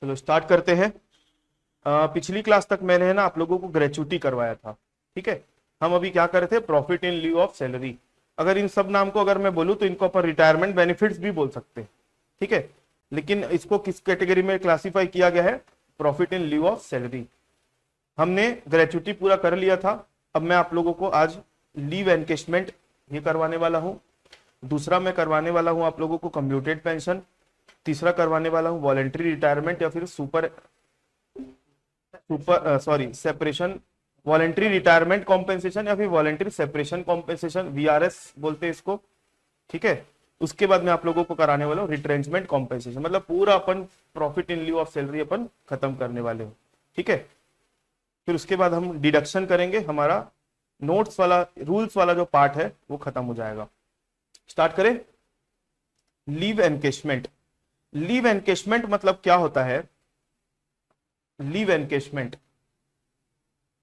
चलो स्टार्ट करते हैं। पिछली क्लास तक मैंने है ना आप लोगों को ग्रेचुटी करवाया था। ठीक है, हम अभी क्या कर रहे थे, profit in lieu of salary. अगर इन सब नाम को अगर मैं बोलूं तो इनको अपन रिटायरमेंट बेनिफिट्स भी बोल सकते हैं। ठीक है, लेकिन इसको किस कैटेगरी में क्लासिफाई किया गया है, profit in lieu of salary. हमने ग्रेचुटी पूरा कर लिया था। अब मैं आप लोगों को आज लीव एनकेशमेंट ये करवाने वाला हूं। दूसरा मैं करवाने वाला हूं आप लोगों को कंप्यूटेड पेंशन। तीसरा करवाने वाला हूं वॉलेंट्री रिटायरमेंट या फिर सेपरेशन, वॉलेंट्री रिटायरमेंट कॉम्पेंसेशन या फिर वॉलेंट्री सेपरेशन कॉम्पेंसेशन, वीआरएस बोलते हैं इसको। ठीक है, उसके बाद मैं आप लोगों को कराने वाला हूँ रिट्रेंचमेंट कॉम्पेंसेशन। मतलब पूरा अपन profit in lieu of salary अपन खत्म करने वाले हो। ठीक है, फिर उसके बाद हम डिडक्शन करेंगे, हमारा नोट्स वाला रूल्स वाला जो पार्ट है वो खत्म हो जाएगा। स्टार्ट करें। Leave encashment. लीव एनकेशमेंट मतलब क्या होता है, लीव एनकेशमेंट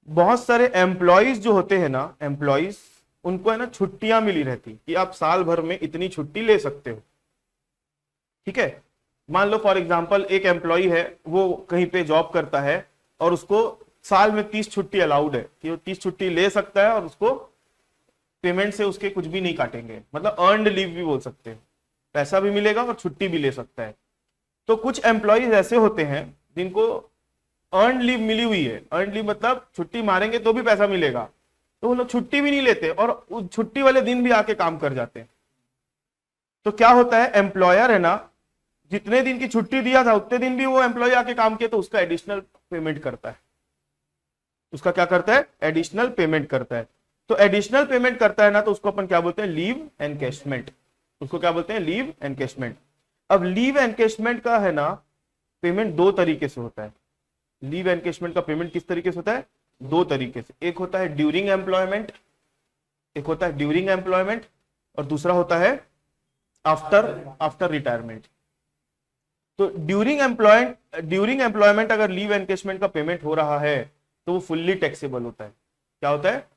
बहुत सारे एम्प्लॉइज जो होते हैं ना, एम्प्लॉइज उनको है ना छुट्टियां मिली रहती कि आप साल भर में इतनी छुट्टी ले सकते हो। ठीक है, मान लो फॉर एग्जांपल एक एम्प्लॉय है, वो कहीं पे जॉब करता है और उसको साल में 30 छुट्टी अलाउड है कि वो 30 छुट्टी ले सकता है और उसको पेमेंट से उसके कुछ भी नहीं काटेंगे। मतलब अर्नड लीव भी बोल सकते हैं, पैसा भी मिलेगा और छुट्टी भी ले सकता है। तो कुछ एम्प्लॉयज ऐसे होते हैं जिनको अर्न लीव मिली हुई है। अर्न लीव मतलब छुट्टी मारेंगे तो भी पैसा मिलेगा, तो वो लोग छुट्टी भी नहीं लेते और उस छुट्टी वाले दिन भी आके काम कर जाते हैं। तो क्या होता है, एम्प्लॉयर है ना जितने दिन की छुट्टी दिया था उतने दिन भी वो एम्प्लॉय आके काम किया तो उसका एडिशनल पेमेंट करता है। उसका क्या करता है, एडिशनल पेमेंट करता है। तो एडिशनल पेमेंट करता है ना, तो उसको अपन क्या बोलते हैं, लीव एनकेशमेंट। उसको क्या बोलते हैं, लीव एनकेशमेंट। अब लीव एनकेशमेंट का है ना पेमेंट दो तरीके से होता है। लीव एनकेशमेंट का पेमेंट किस तरीके से होता है, दो तरीके से। एक होता है ड्यूरिंग एम्प्लॉयमेंट, एक होता है ड्यूरिंग एम्प्लॉयमेंट और दूसरा होता है आफ्टर रिटायरमेंट। तो ड्यूरिंग एम्प्लॉयमेंट अगर लीव एनकेशमेंट का पेमेंट हो रहा है तो वो फुल्ली टैक्सेबल होता है। क्या होता है,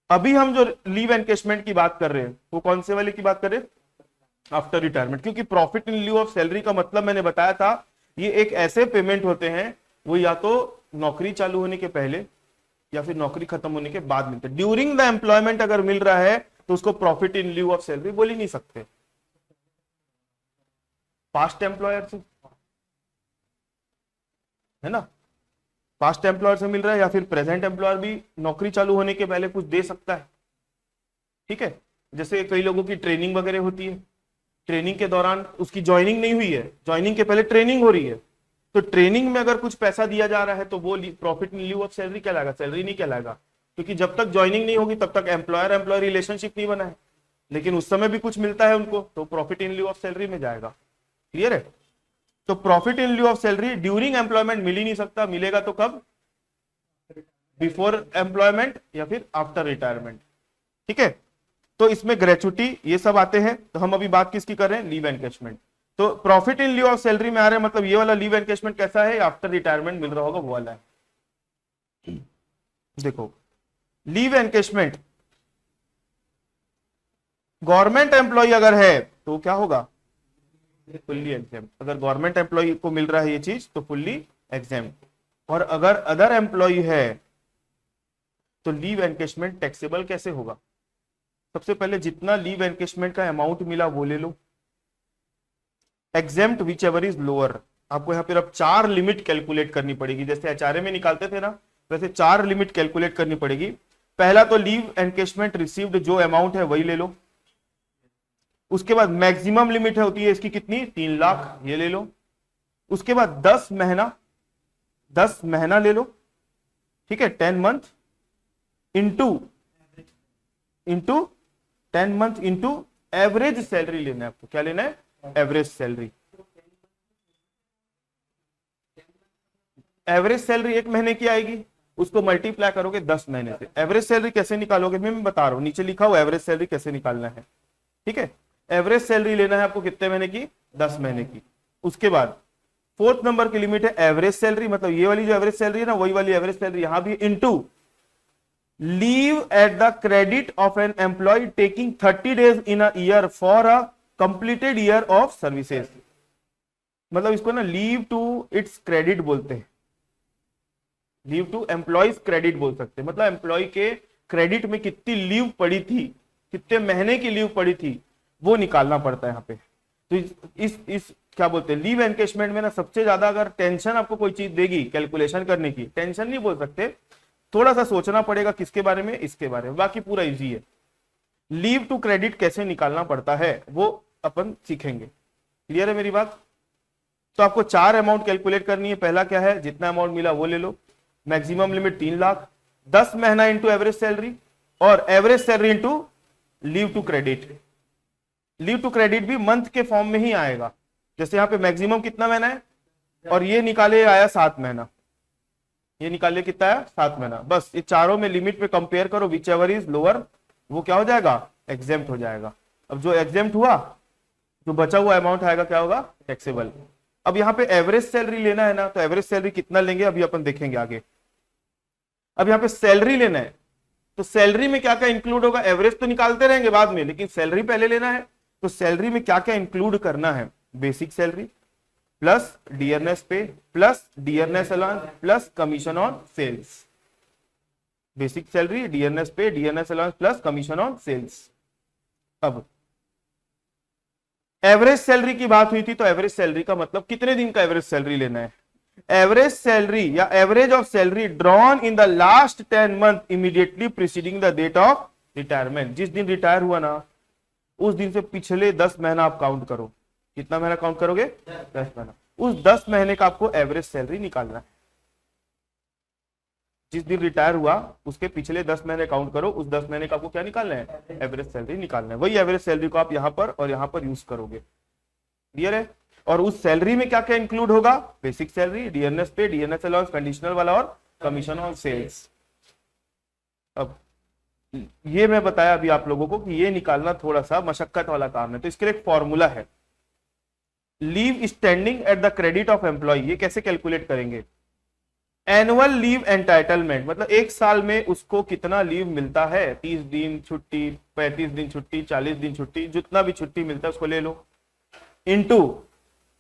अभी हम जो लीव एनकेशमेंट की बात कर रहे हैं वो कौन से वाले की बात कर रहे हैं, आफ्टर रिटायरमेंट। क्योंकि profit in lieu of salary का मतलब मैंने बताया था, ये एक ऐसे पेमेंट होते हैं वो या तो नौकरी चालू होने के पहले या फिर नौकरी खत्म होने के बाद मिलते हैं। ड्यूरिंग द एम्प्लॉयमेंट अगर मिल रहा है तो उसको profit in lieu of salary बोल ही नहीं सकते। पास्ट एम्प्लॉयर से है ना, पास्ट एम्प्लॉयर से मिल रहा है या फिर प्रेजेंट एम्प्लॉयर भी नौकरी चालू होने के पहले कुछ दे सकता है। ठीक है, जैसे कई लोगों की ट्रेनिंग वगैरह होती है, ट्रेनिंग के दौरान उसकी ज्वाइनिंग नहीं हुई है, ज्वाइनिंग के पहले ट्रेनिंग हो रही है, तो ट्रेनिंग में अगर कुछ पैसा दिया जा रहा है तो वो profit in lieu of salary कहलाएगा, सैलरी नहीं कहलाएगा। क्योंकि जब तक ज्वाइनिंग नहीं होगी तब तक एम्प्लॉयर एम्प्लॉय रिलेशनशिप नहीं बना है, लेकिन उस समय भी कुछ मिलता है उनको तो profit in lieu of salary में जाएगा। क्लियर है, तो profit in lieu of salary during employment मिल ही नहीं सकता, मिलेगा तो कब, बिफोर एम्प्लॉयमेंट या फिर आफ्टर रिटायरमेंट। ठीक है, तो इसमें ग्रेचुटी ये सब आते हैं। तो हम अभी बात किसकी कर रहे हैं, लीव एनकेशमेंट। तो profit in lieu of salary में आ रहे हैं, मतलब ये वाला लीव एनकेशमेंट कैसा है, आफ्टर रिटायरमेंट मिल रहा होगा वो वाला है। देखो लीव एनकेशमेंट गवर्नमेंट एम्प्लॉय अगर है तो क्या होगा, फुल्ली एग्जेम्प्ट। अगर गवर्नमेंट एम्प्लॉय को मिल रहा है ये चीज तो फुल्ली एग्जेम्प्ट। और अगर अदर एम्प्लॉय है तो लीव एनकेशमेंट टैक्सेबल कैसे होगा। सबसे पहले जितना लीव एनकेशमेंट का अमाउंट मिला वो ले लो, exempt whichever is lower. आपको यहाँ पर अब 4 लिमिट कैलकुलेट करनी पड़ेगी, जैसे एचआरए में निकालते थे ना वैसे 4 लिमिट कैलकुलेट करनी पड़ेगी। पहला तो लीव एनकेशमेंट रिसीव्ड जो अमाउंट है वही ले लो। उसके बाद मैक्सिमम लिमिट है होती है इसकी कितनी, 3 लाख, ये ले लो। उसके बाद 10 महीना ले लो। ठीक है, 10 month into 10 month into average salary लेना है आपको। क्या लेना है, एवरेज सैलरी। एवरेज सैलरी 1 महीने की आएगी, उसको मल्टीप्लाई करोगे 10 महीने से। एवरेज सैलरी कैसे निकालोगे मैं बता रहा हूं, नीचे लिखा हुआ एवरेज सैलरी कैसे निकालना है। ठीक है, एवरेज सैलरी लेना है आपको कितने महीने की, 10 महीने की। उसके बाद 4th नंबर की लिमिट है एवरेज सैलरी, मतलब ये वाली जो एवरेज सैलरी है ना वही वाली एवरेज सैलरी यहां भी, into leave at the credit of an employee taking 30 days in a year for a completed year of services. मतलब इसको ना लीव टू इट्स क्रेडिट बोलते हैं, लीव टू एम्प्लॉयज क्रेडिट बोल सकते हैं। मतलब एम्प्लॉय के क्रेडिट में कितनी लीव पड़ी थी, कितने महीने की लीव पड़ी थी, वो निकालना पड़ता है यहाँ पे। तो इस क्या बोलते हैं, लीव एनकेशमेंट में ना सबसे ज्यादा अगर टेंशन आपको कोई चीज देगी कैलकुलेशन करने की, टेंशन नहीं बोल सकते, थोड़ा सा सोचना पड़ेगा किसके बारे में, इसके बारे में, बाकी पूरा इजी है। लीव टू क्रेडिट कैसे निकालना पड़ता है वो अपन सीखेंगे। क्लियर है मेरी बात? तो आपको 4 अमाउंट कैलकुलेट करनी है। पहला क्या है, जितना अमाउंट मिला वो ले लो, मैक्सिमम लिमिट 3 लाख, 10 महीना इंटू एवरेज सैलरी, और average salary into leave to credit. Leave to credit भी मंथ के फॉर्म में ही आएगा। जैसे यहाँ पे मैक्सिमम कितना महीना है, और ये निकाले आया 7 महीना, ये निकाले कितना है 7 महीना। बस ये चारों में लिमिट पे कंपेयर करो, विच एवर इज लोअर वो क्या हो जाएगा, एग्जेम्प्ट हो जाएगा। अब जो एग्जेम्प्ट हुआ, जो बचा हुआ अमाउंट आएगा क्या होगा, टैक्सेबल। अब यहाँ पे एवरेज सैलरी लेना है ना, तो एवरेज सैलरी कितना लेंगे अभी अपन देखेंगे आगे। अब यहाँ पे सैलरी लेना है, तो सैलरी में क्या क्या इंक्लूड होगा, एवरेज तो निकालते रहेंगे बाद में, लेकिन सैलरी पहले लेना है। तो सैलरी में क्या क्या इंक्लूड करना है, basic salary plus dearness pay plus dearness allowance plus commission on sales. Basic salary, dearness pay, dearness allowance plus commission on sales. अब एवरेज सैलरी की बात हुई थी, तो एवरेज सैलरी का मतलब कितने दिन का एवरेज सैलरी लेना है। एवरेज सैलरी या average of salary drawn in the last 10 month immediately preceding the date of retirement. जिस दिन रिटायर हुआ ना, उस दिन से पिछले 10 महीना आप काउंट करो। कितना महीना काउंट करोगे, 10 महीना। उस 10 महीने का आपको एवरेज सैलरी निकालना है। जिस दिन रिटायर हुआ उसके पिछले 10 महीने काउंट करो, उस 10 महीने का आपको क्या निकालना है, एवरेज सैलरी निकालना है। वही एवरेज सैलरी को आप यहां पर और यहां पर यूज करोगे। क्लियर है? और उस सैलरी में क्या क्या इंक्लूड होगा, basic salary, dearness pay, dearness allowance, conditional वाला और कमीशन ऑन सेल्स। अब ये मैं बताया अभी आप लोगों को कि ये निकालना थोड़ा सा मशक्कत वाला काम है। तो इसके लिए एक फॉर्मूला है, leave standing at the credit of employee. ये कैसे कैलकुलेट करेंगे, एनुअल लीव एंटाइटलमेंट, मतलब एक साल में उसको कितना लीव मिलता है, 30 दिन छुट्टी, 35 दिन छुट्टी, 40 दिन छुट्टी, जितना भी छुट्टी मिलता है उसको ले लो, into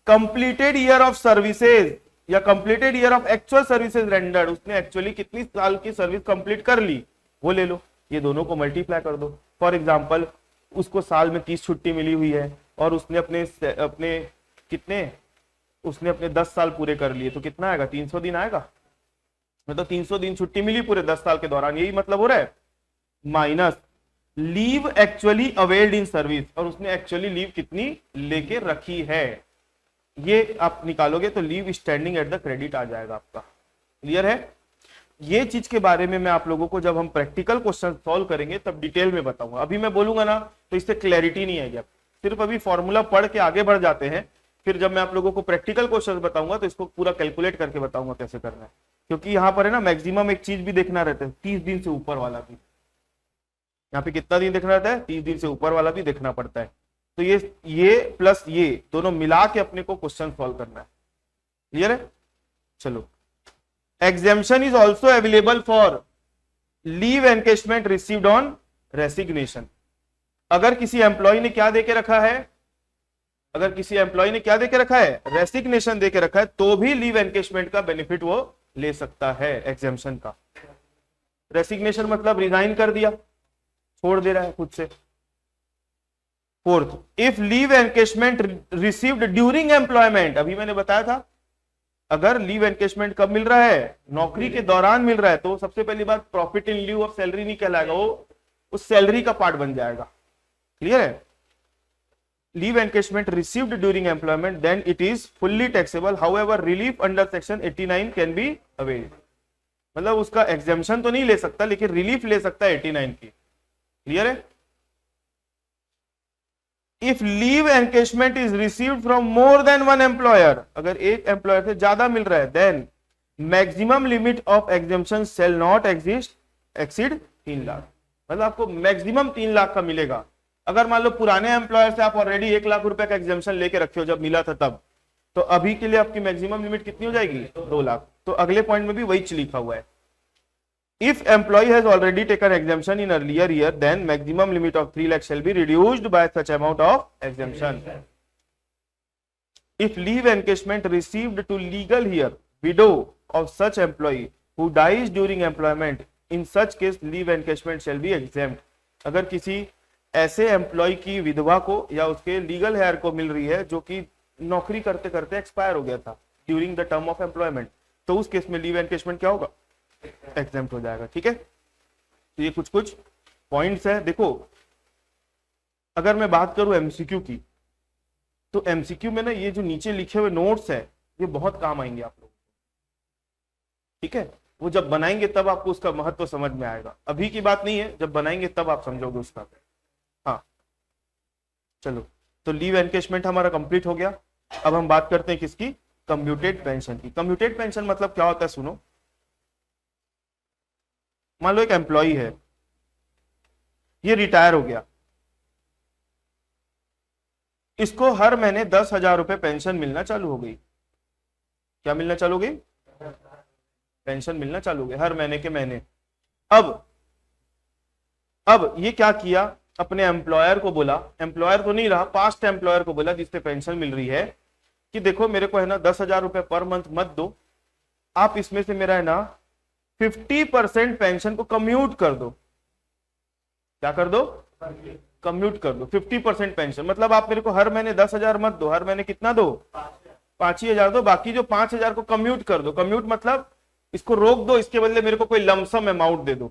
completed year of services या completed year of actual services rendered. उसने एक्चुअली कितनी साल की सर्विस कंप्लीट कर ली वो ले लो, ये दोनों को मल्टीप्लाई कर दो। फॉर एग्जांपल उसको साल में 30 छुट्टी मिली हुई है और उसने अपने कितने, उसने अपने 10 साल पूरे कर लिए, तो कितना आएगा, 300 दिन आएगा। मतलब 300 दिन छुट्टी मिली पूरे 10 साल के दौरान, यही मतलब हो रहा है। Minus leave actually availed in service, और उसने एक्चुअली लीव कितनी लेके रखी है, ये आप निकालोगे तो leave standing at the credit आ जाएगा आपका। क्लियर है? ये चीज के बारे में मैं आप लोगों को जब हम प्रैक्टिकल क्वेश्चन सॉल्व करेंगे तब डिटेल में बताऊंगा। अभी मैं बोलूंगा ना तो इससे क्लैरिटी नहीं आएगी। सिर्फ अभी फॉर्मूला पढ़ के आगे बढ़ जाते हैं, फिर जब मैं आप लोगों को प्रैक्टिकल क्वेश्चन बताऊंगा तो इसको पूरा कैलकुलेट करके बताऊंगा कैसे करना है। क्योंकि यहाँ पर है ना मैक्सिमम एक चीज भी देखना रहता है, 30 दिन से ऊपर वाला भी। यहाँ पे कितना दिन देखना रहता है, 30 दिन से ऊपर वाला भी देखना पड़ता है। तो ये प्लस ये दोनों मिला के अपने को क्वेश्चन सॉल्व करना है। क्लियर है? चलो, exemption is also available for leave encashment received on resignation। अगर किसी एम्प्लॉय ने क्या देके रखा है, अगर किसी एम्प्लॉय ने क्या देके रखा है, रेसिग्नेशन देके रखा है, तो भी लीव एनकेशमेंट का बेनिफिट वो ले सकता है एग्जेम्पशन का। रेसिग्नेशन मतलब रिजाइन कर दिया, छोड़ दे रहा है खुद से। Fourth, if leave encashment received during employment, अभी मैंने बताया था अगर लीव एनकेशमेंट कब मिल रहा है, नौकरी के दौरान मिल रहा है, तो सबसे पहली बात profit in leave of salary नहीं कहलाएगा, वो उस सैलरी का पार्ट बन जाएगा। क्लियर है? Leave encashment received during employment then it is fully taxable, however relief under section 89 can be availed. मतलब उसका एग्जेम्पशन तो नहीं ले सकता लेकिन रिलीफ ले सकता है 89 की। क्लियर है? If leave encashment is received from more than one employer, अगर एक एम्प्लॉयर से ज्यादा मिल रहा है, then maximum limit of exemption shall not exceed 3 lakh. मतलब आपको मैक्सिमम 3 लाख का मिलेगा। अगर मान लो पुराने एम्प्लॉयर से आप ऑलरेडी 1 लाख रुपए का एग्जेम्पशन लेके रखे हो जब मिला था तब, तो अभी के लिए आपकी मैक्सिमम लिमिट कितनी हो जाएगी, 2 लाख। तो अगले पॉइंट में भी वही लिखा हुआ है, if employee has already taken exemption in earlier year, then maximum limit of 3 lakh shall be reduced by such amount of exemption। If leave encashment received to legal heir widow of such employee who dies during employment, in such case leave encashment shall be exempt. अगर किसी ऐसे employ की विधवा को या उसके legal hair को मिल रही है जो कि नौकरी करते करते एक्सपायर हो गया था during the term of employment, तो उस केस में लीव एनकेशमेंट क्या होगा, एग्जेम्प्ट हो जाएगा। ठीक है, तो ये कुछ कुछ पॉइंट्स है। देखो अगर मैं बात करूं एमसीक्यू की, तो एमसीक्यू में ना ये जो नीचे लिखे हुए नोट्स है ये बहुत काम आएंगे आप लोग। ठीक है, वो जब बनाएंगे तब आपको उसका महत्व समझ में आएगा, अभी की बात नहीं है, जब बनाएंगे तब आप समझोगे उसका। हाँ चलो, तो लीव एनकेशमेंट हमारा कंप्लीट हो गया। अब हम बात करते हैं किसकी, कम्यूटेड पेंशन की। कम्यूटेड पेंशन मतलब क्या होता है, सुनो। मान लो एक एम्प्लॉय है, ये रिटायर हो गया, इसको हर महीने 10,000 रुपए पेंशन मिलना चालू हो गई। क्या मिलना चालू हो गई, पेंशन मिलना चालू हो गई हर महीने के महीने। अब ये क्या किया, अपने एम्प्लॉयर को बोला, एम्प्लॉयर तो नहीं रहा, पास्ट एम्प्लॉयर को बोला जिससे पेंशन मिल रही है कि देखो मेरे को है ना 10,000 रुपए पर मंथ मत दो, आप इसमें से मेरा है ना 50% पेंशन को कम्यूट कर दो। क्या कर दो, कम्यूट कर दो 50% पेंशन। मतलब आप मेरे को हर महीने 10,000 मत दो, हर महीने कितना दो, 5,000 दो, बाकी जो 5,000 को कम्यूट कर दो। कम्यूट मतलब इसको रोक दो, इसके बदले मेरे को कोई लमसम अमाउंट दे दो।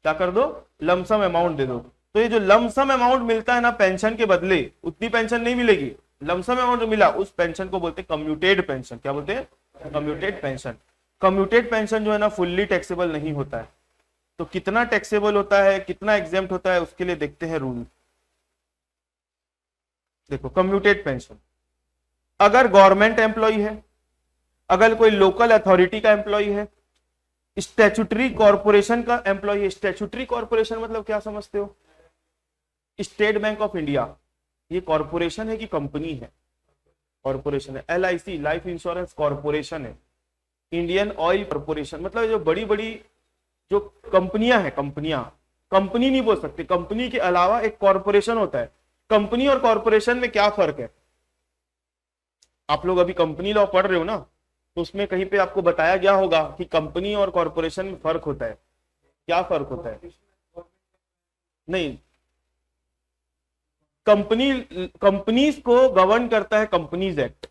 क्या कर दो, लमसम अमाउंट दे दो। तो ये जो लमसम अमाउंट मिलता है ना पेंशन के बदले, उतनी पेंशन नहीं मिलेगी, लमसम अमाउंट जो मिला उस पेंशन को बोलते हैं कम्यूटेड पेंशन। क्या बोलते हैं, कम्यूटेड पेंशन। कम्यूटेड पेंशन जो है ना फुल्ली टैक्सेबल नहीं होता है। तो कितना टैक्सेबल होता है, कितना एग्जेम्प्ट होता है, उसके लिए देखते हैं रूल। देखो कम्यूटेड पेंशन, अगर गवर्नमेंट एम्प्लॉय है, अगर कोई लोकल अथॉरिटी का एम्प्लॉय है, स्टैट्यूटरी कॉर्पोरेशन का एम्प्लॉय है। स्टैट्यूटरी कॉर्पोरेशन मतलब क्या समझते हो, स्टेट बैंक ऑफ इंडिया, ये कॉर्पोरेशन है कि कंपनी है, कॉर्पोरेशन है। LIC लाइफ इंश्योरेंस कॉर्पोरेशन है। इंडियन ऑयल कॉर्पोरेशन मतलब जो बड़ी बड़ी जो कंपनियां हैं, कंपनी नहीं बोल सकते, कंपनी के अलावा एक कॉर्पोरेशन होता है। कंपनी और कॉर्पोरेशन में क्या फर्क है, आप लोग अभी कंपनी लॉ पढ़ रहे हो ना, तो उसमें कहीं पे आपको बताया गया होगा कि कंपनी और कॉर्पोरेशन में फर्क होता है। क्या फर्क होता है, नहीं, कंपनीज को गवर्न करता है कंपनीज एक्ट।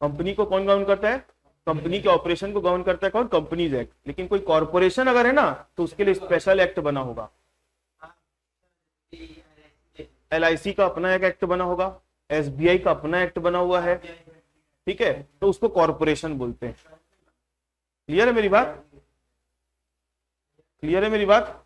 कंपनी को कौन गवर्न करता है, कंपनी के ऑपरेशन को गवर्न करता है कौन, कंपनीज एक्ट। लेकिन कोई कॉर्पोरेशन अगर है ना तो उसके लिए स्पेशल एक्ट बना होगा। LIC का अपना एक एक्ट बना होगा, SBI का अपना एक्ट बना हुआ है। ठीक है, तो उसको कॉर्पोरेशन बोलते हैं। क्लियर है मेरी बात, क्लियर है मेरी बात।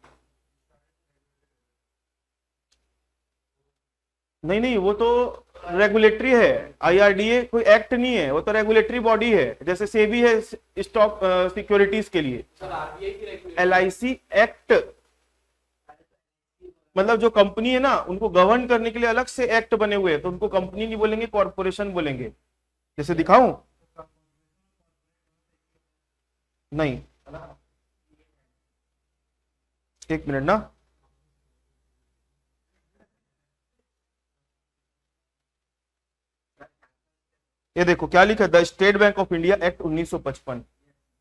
नहीं नहीं, वो तो रेगुलेटरी है, IRDA कोई एक्ट नहीं है, वो तो रेगुलेटरी बॉडी है, जैसे सेबी है स्टॉक सिक्योरिटीज के लिए। LIC एक्ट मतलब जो कंपनी है ना उनको गवर्न करने के लिए अलग से एक्ट बने हुए हैं, तो उनको कंपनी नहीं बोलेंगे, कॉर्पोरेशन बोलेंगे। जैसे दिखाऊं, नहीं एक मिनट ना, ये देखो क्या लिखा है, the state bank of India act 1955।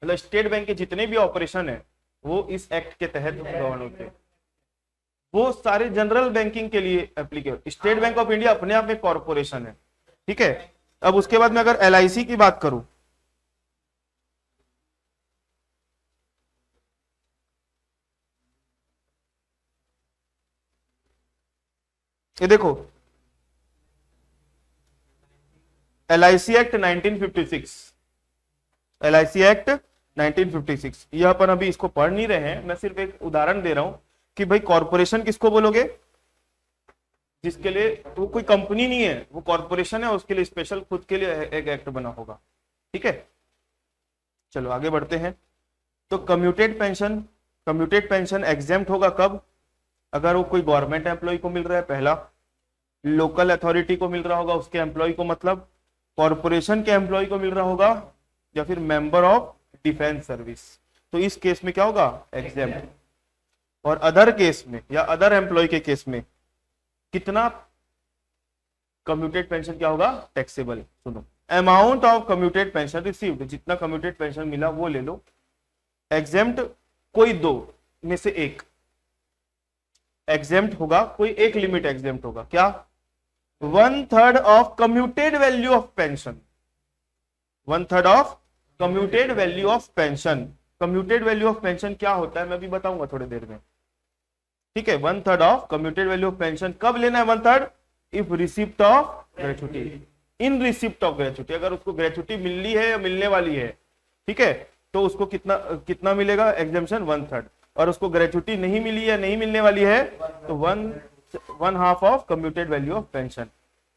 मतलब स्टेट बैंक के जितने भी ऑपरेशन है वो इस एक्ट के तहत गवर्न होते हैं। वो सारे जनरल बैंकिंग के लिए applicable. State bank of India अपने आप में कॉर्पोरेशन है। ठीक है, अब उसके बाद में अगर LIC की बात करूं, ये देखो LIC एक्ट 1956, LIC एक्ट 1956, ये अपन अभी इसको पढ़ नहीं रहे हैं, मैं सिर्फ एक उदाहरण दे रहा हूं कि भाई कॉर्पोरेशन किसको बोलोगे, जिसके लिए वो कोई कंपनी नहीं है, वो कॉर्पोरेशन है, उसके लिए स्पेशल खुद के लिए एक एक्ट बना होगा। ठीक है, चलो आगे बढ़ते हैं। तो कम्यूटेड पेंशन एग्जेम्प्ट होगा कब, अगर वो कोई गवर्नमेंट एम्प्लॉय को मिल रहा है, पहला, लोकल अथॉरिटी को मिल रहा होगा उसके एम्प्लॉय को, मतलब कॉर्पोरेशन के एम्प्लॉय को मिल रहा होगा, या फिर मेंबर ऑफ डिफेंस सर्विस, तो इस केस में क्या होगा, एग्जेम्प्ट। और अदर केस में या अदर एम्प्लॉय के केस में कितना कम्यूटेड पेंशन क्या होगा, टैक्सेबल। सुनो, amount of commuted pension received, जितना कम्यूटेड पेंशन मिला वो ले लो, एग्जेम्प्ट कोई दो में से एक एग्जेम्प्ट होगा, कोई एक लिमिट एग्जेम्प्ट होगा, क्या, 1/3 of commuted value of pension, 1/3 of commuted value of pension. Commuted value of pension क्या होता है मैं भी बताऊंगा थोड़ी देर में, ठीक है। 1/3 of commuted value of pension कब लेना है 1/3, if receipt of gratuity, in receipt of gratuity, अगर उसको ग्रेचुटी मिलनी है या मिलने वाली है, ठीक है, तो उसको कितना कितना मिलेगा एग्जेम्पशन 1/3, और उसको ग्रेचुटी नहीं मिली या नहीं मिलने वाली है तो 1/2 of commuted value of pension.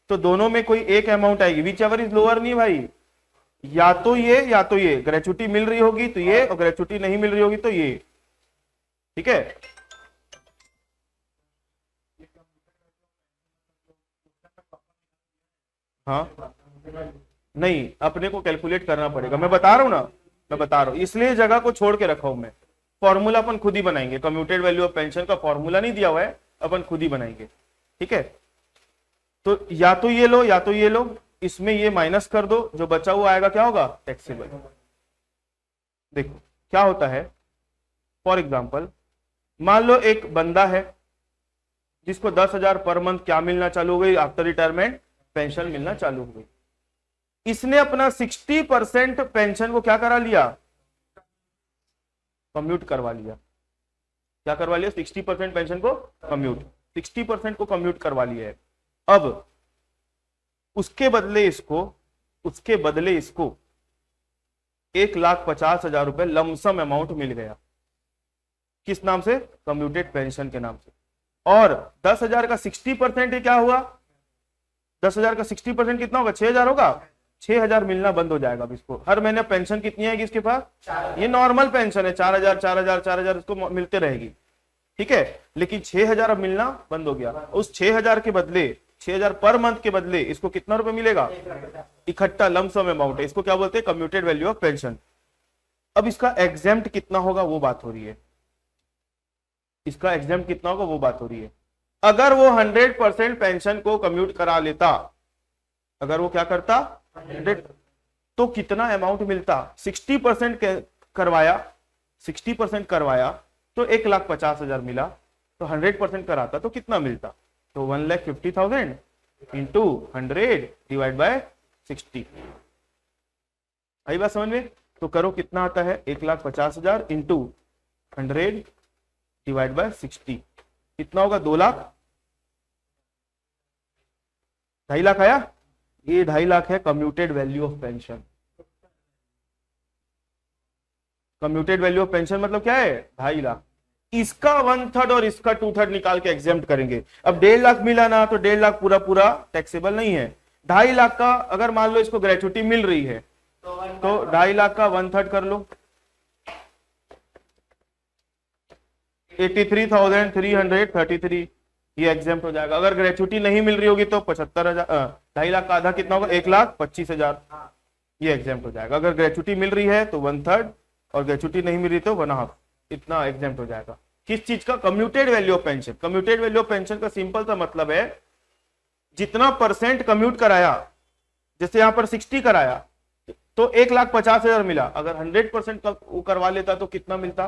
तो दोनों में कोई एक अमाउंट आएगी, विच एवर इज लोअर, नहीं भाई, या तो ये ग्रेचुटी मिल रही होगी तो ये, और ग्रेचुटी नहीं मिल रही होगी तो ये, ठीक है। हाँ नहीं, अपने को कैलकुलेट करना पड़ेगा, मैं बता रहा हूं ना, मैं बता रहा हूं, इसलिए जगह को छोड़ के रखा हूं मैं। फॉर्मूला अपन खुद ही बनाएंगे, कम्यूटेड वैल्यू ऑफ पेंशन का फॉर्मूला नहीं दिया हुआ है, अपन खुद ही बनाएंगे, ठीक है। तो या तो ये लो या तो ये लो, इसमें ये माइनस कर दो, जो बचा हुआ आएगा क्या होगा, टैक्सेबल। देखो क्या होता है, फॉर एग्जाम्पल मान लो एक बंदा है जिसको 10,000 पर मंथ क्या मिलना चालू हो गई, आफ्टर रिटायरमेंट पेंशन मिलना चालू हो गई। इसने अपना 60% पेंशन को क्या करा लिया, कम्यूट करवा लिया। क्या करवा लिया, 60% पेंशन को कम्यूट, 60% को कम्यूट करवा लिया है। अब उसके बदले इसको 1,50,000 रुपए लमसम अमाउंट मिल गया, किस नाम से, कम्यूटेड पेंशन के नाम से। और 10,000 का 60% क्या हुआ, 10,000 का 60% कितना होगा, 6,000 होगा, 6,000 मिलना बंद हो जाएगा। अब इसको हर महीने पेंशन कितनी आएगी इसके पास, ये नॉर्मल पेंशन है, 4,000 4,000 4,000 इसको मिलते रहेगी, ठीक है। लेकिन 6,000 अब मिलना बंद हो गया। उस 6,000 के बदले, 6,000 पर मंथ के बदले इसको कितना रुपए मिलेगा, इकट्ठा लमसम अमाउंट है, इसको क्या बोलते हैं, कम्यूटेड वैल्यू ऑफ पेंशन। अब इसका एग्जेम्प्ट कितना होगा वो बात हो रही है, इसका एग्जेम्प्ट कितना होगा वो बात हो रही है। अगर वो 100% पेंशन को कम्यूट करा लेता, अगर वो क्या करता 100, तो कितना अमाउंट मिलता, 60% करवाया, 60% करवाया तो 1,50,000 मिला, तो 100% कराता तो कितना मिलता, तो 1,50,000 इंटू 100 डिवाइड बाय 60। आई बात समझ में, तो करो कितना आता है, 1,50,000 इंटू 100 डिवाइड बाय 60, कितना होगा, 2 लाख, 2.5 लाख आया, ये 2.5 लाख है commuted value of pension. Commuted value of pension मतलब क्या है, 2.5 लाख। इसका 1/3 और इसका 2/3 निकाल के एग्जेम्प्ट करेंगे। अब 1.5 लाख मिला ना, तो 1.5 लाख पूरा पूरा टैक्सेबल नहीं है। 2.5 लाख का अगर मान लो इसको ग्रेचुटी मिल रही है तो 2.5 लाख का 1/3 कर लो, 83,333, ये एग्जेम्प्ट हो जाएगा। अगर ग्रेचुटी नहीं मिल रही होगी तो 75,000, 2.5 लाख का आधा कितना होगा, 1,25,000, ये एग्जेम्प्ट हो जाएगा। अगर ग्रेचुटी मिल रही है तो 1/3 और ग्रेचुटी नहीं मिल रही तो 1/2, इतना एग्जेम्प्ट हो जाएगा। किस चीज का, commuted value of pension. Commuted value of pension का सिंपल सा मतलब है जितना परसेंट कम्यूट कराया, जैसे यहां पर 60 कराया तो 1,50,000 मिला, अगर 100% वो करवा लेता तो कितना मिलता,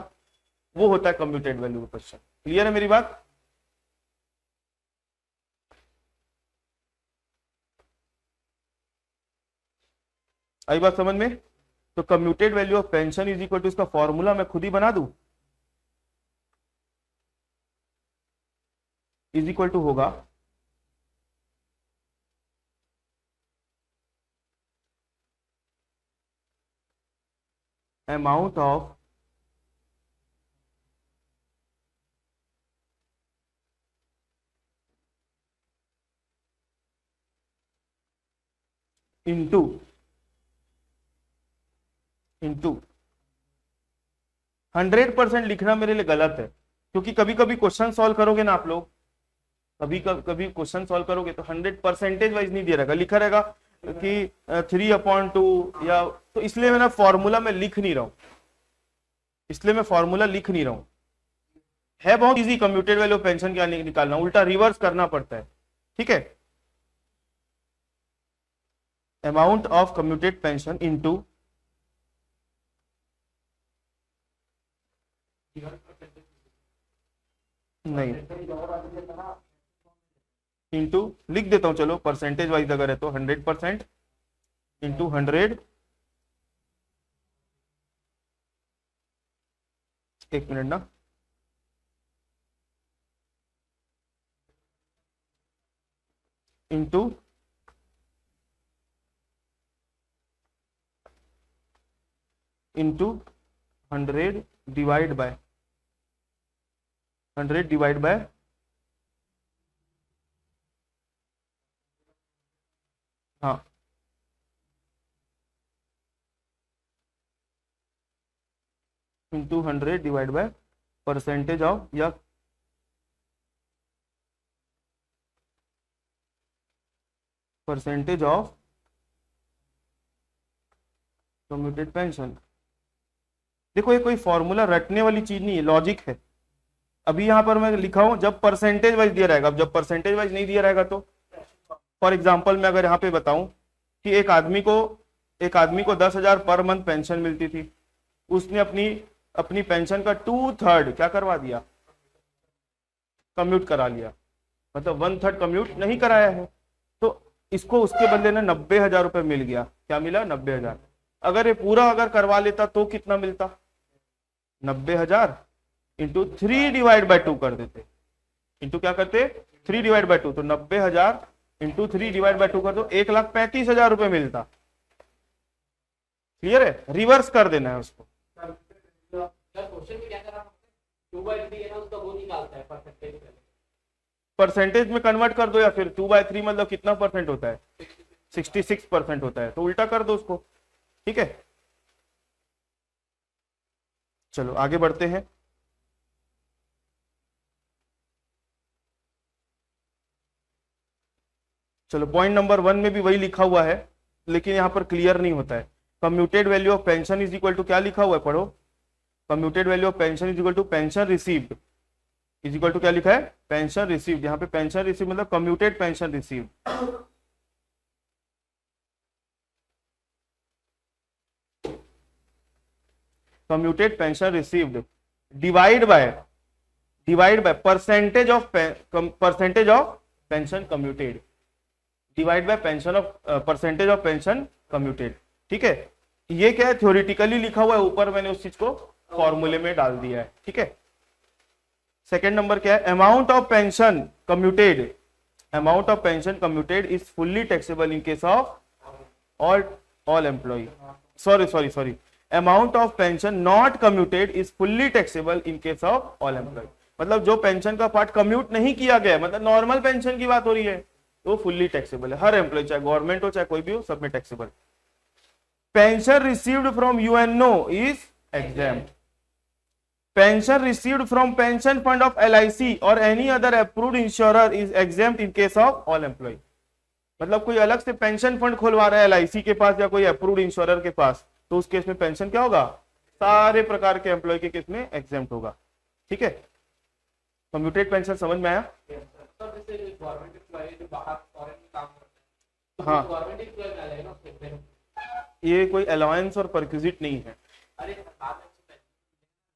वो होता है commuted value of pension. Clear है मेरी बात, आई बात समझ में। तो commuted value of pension is equal to, इसका फॉर्मूला मैं खुद ही बना दूं, इज इक्वल टू होगा अमाउंट ऑफ इंटू 100% लिखना मेरे लिए गलत है, क्योंकि कभी कभी क्वेश्चन सॉल्व करोगे ना आप लोग, कभी कभी क्वेश्चन सॉल्व करोगे तो 100% वाइज नहीं दिया रहेगा, लिखा रहेगा कि 3/2 या, तो इसलिए मैं ना फॉर्मूला में लिख नहीं रहा हूं, इसलिए मैं फॉर्मूला लिख नहीं रहा हूं। है बहुत इजी कम्यूटेड वैल्यू पेंशन क्या निकालना, उल्टा रिवर्स करना पड़ता है, ठीक है। Amount of commuted pension into नहीं इंटू लिख देता हूं, चलो परसेंटेज वाइज अगर है तो 100% इंटू 100, एक मिनट ना, into into 100 divide by 100 divide by हाँ into 100 divide by percentage of या परसेंटेज ऑफ कम्यूटेड पेंशन। देखो ये कोई फॉर्मूला रटने वाली चीज नहीं है, लॉजिक है। अभी यहां पर मैं लिखा हूं जब परसेंटेज वाइज दिया रहेगा, अब जब परसेंटेज वाइज नहीं दिया रहेगा तो फॉर एग्जांपल मैं अगर यहाँ पे बताऊं कि एक आदमी को 10,000 पर मंथ पेंशन मिलती थी, उसने अपनी पेंशन का 2/3 क्या करवा दिया, कम्यूट करा लिया, मतलब 1/3 कम्यूट नहीं कराया है, तो इसको उसके बदले ना 90,000 रुपए मिल गया। क्या मिला, 90,000। अगर ये पूरा अगर करवा लेता तो कितना मिलता, 90,000 इंटू 3 डिवाइड बाय 2 कर देते, इंटू क्या करते 3 डिवाइड बाय 2, तो 90,000 इंटू 3 डिवाइड बाय 2 कर दो, 1,35,000 रुपए मिलता। क्लियर है, रिवर्स कर देना है उसको। परसेंटेज में कन्वर्ट कर दो या फिर 2/3 मतलब कितना परसेंट होता है, 66% होता है, तो उल्टा कर दो उसको। ठीक है, चलो आगे बढ़ते हैं। चलो पॉइंट नंबर 1 में भी वही लिखा हुआ है, लेकिन यहां पर क्लियर नहीं होता है। Commuted value of pension is equal to क्या लिखा हुआ है, पढ़ो। Commuted value of pension is equal to pension received is equal to क्या लिखा है, पेंशन रिसीव्ड। यहाँ पे पेंशन रिसीव मतलब commuted pension received. Commuted pension received divide by percentage of pension commuted divide by pension of percentage of pension commuted. ठीक है, ये क्या है, थ्योरेटिकली लिखा हुआ है, ऊपर मैंने उस चीज को फॉर्मूले में डाल दिया है। ठीक है, सेकेंड नंबर क्या है, amount of pension commuted is fully taxable in case of all employ. Sorry, amount of pension not commuted is fully taxable in case of all employ. मतलब जो पेंशन का पार्ट कम्यूट नहीं किया गया, मतलब normal pension की बात हो रही है, तो फुल्ली टैक्सेबल है। हर एम्प्लॉय, चाहे गवर्नमेंट हो चाहे कोई भी हो, सब में taxable. Pension received from UNO is exempt. Pension received from pension fund of LIC और any other approved insurer is exempt in case of all employ. मतलब कोई अलग से पेंशन फंड खोलवा रहा है LIC के पास या कोई अप्रूव्ड इंश्योरर के पास, तो उस केस में पेंशन क्या होगा, सारे प्रकार के एम्प्लॉय के केस में एग्जैम्प्ट होगा। ठीक है, कम्यूटेड पेंशन समझ में आया। हाँ, ये कोई अलाउंस और परक्विजिट नहीं है,